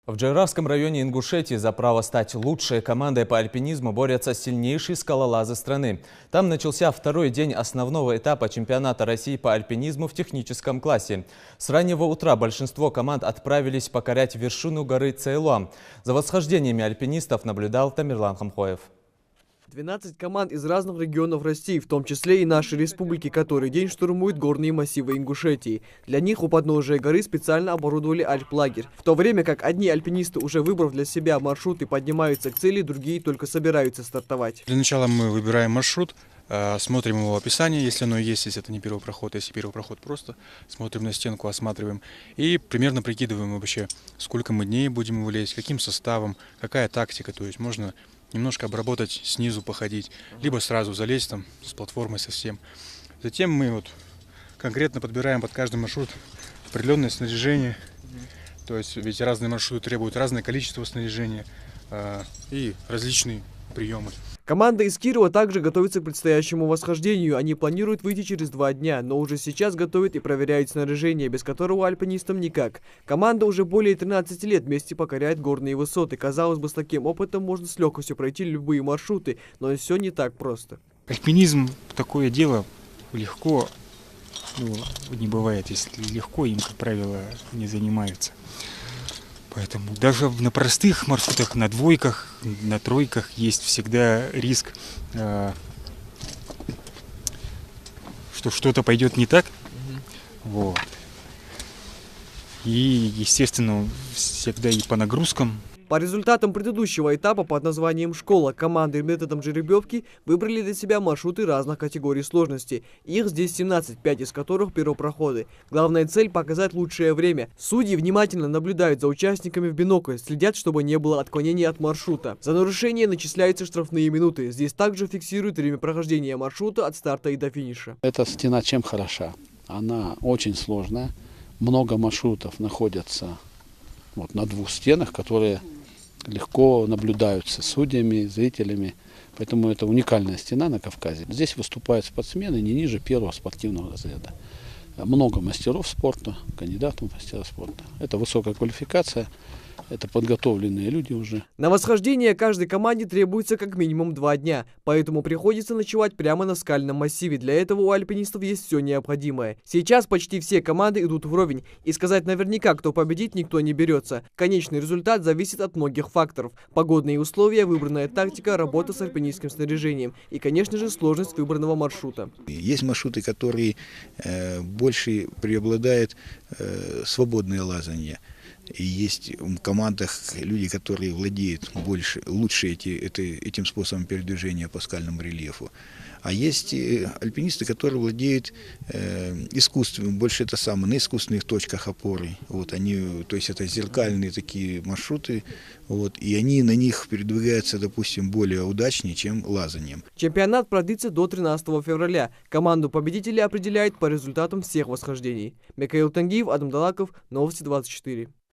В Джайравском районе Ингушетии за право стать лучшей командой по альпинизму борются сильнейшие скалолазы страны. Там начался второй день основного этапа чемпионата России по альпинизму в техническом классе. С раннего утра большинство команд отправились покорять вершину горы Цейлуам. За восхождениями альпинистов наблюдал Тамерлан Хамхоев. 12 команд из разных регионов России, в том числе и нашей республики, который день штурмуют горные массивы Ингушетии. Для них у подножия горы специально оборудовали альп-лагерь. В то время как одни альпинисты, уже выбрав для себя маршруты, поднимаются к цели, другие только собираются стартовать. Для начала мы выбираем маршрут, смотрим его описание, если оно есть, если это не первый проход, если первый проход просто смотрим на стенку, осматриваем и примерно прикидываем вообще, сколько мы дней будем его лезть, каким составом, какая тактика, то есть можно немножко обработать, снизу походить, либо сразу залезть там с платформой совсем. Затем мы вот конкретно подбираем под каждый маршрут определенное снаряжение, то есть ведь разные маршруты требуют разное количество снаряжения и различные приемы. Команда из Кирова также готовится к предстоящему восхождению. Они планируют выйти через 2 дня, но уже сейчас готовят и проверяют снаряжение, без которого альпинистам никак. Команда уже более 13 лет вместе покоряет горные высоты. Казалось бы, с таким опытом можно с легкостью пройти любые маршруты, но все не так просто. Альпинизм такое дело легко, не бывает, если легко, им, как правило, не занимаются. Поэтому даже на простых маршрутах, на двойках, на тройках есть всегда риск, что что-то пойдет не так. Вот. И, естественно, всегда и по нагрузкам. По результатам предыдущего этапа под названием «Школа» команды методом жеребьевки выбрали для себя маршруты разных категорий сложности. Их здесь 17, 5 из которых первопроходы. Главная цель – показать лучшее время. Судьи внимательно наблюдают за участниками в бинокль, следят, чтобы не было отклонений от маршрута. За нарушение начисляются штрафные минуты. Здесь также фиксируют время прохождения маршрута от старта и до финиша. Эта стена чем хороша? Она очень сложная. Много маршрутов находятся на 2 стенах, которые легко наблюдаются судьями, зрителями. Поэтому это уникальная стена на Кавказе. Здесь выступают спортсмены не ниже 1-го спортивного разряда. Много мастеров спорта, кандидатов в мастера спорта. Это высокая квалификация, это подготовленные люди уже. На восхождение каждой команде требуется как минимум 2 дня, поэтому приходится ночевать прямо на скальном массиве. Для этого у альпинистов есть все необходимое. Сейчас почти все команды идут вровень, и сказать наверняка, кто победит, никто не берется. Конечный результат зависит от многих факторов. Погодные условия, выбранная тактика, работа с альпинистским снаряжением и, конечно же, сложность выбранного маршрута. Есть маршруты, которые больше преобладает свободное лазание. И есть в командах люди, которые владеют лучше этим способом передвижения по скальному рельефу. А есть альпинисты, которые владеют искусственным, больше на искусственных точках опоры. То есть это зеркальные такие маршруты, и они на них передвигаются, допустим, более удачнее, чем лазанием. Чемпионат продлится до 13 февраля. Команду победителей определяет по результатам всех восхождений. Микаил Тангиев, Адам Далаков, Новости 24.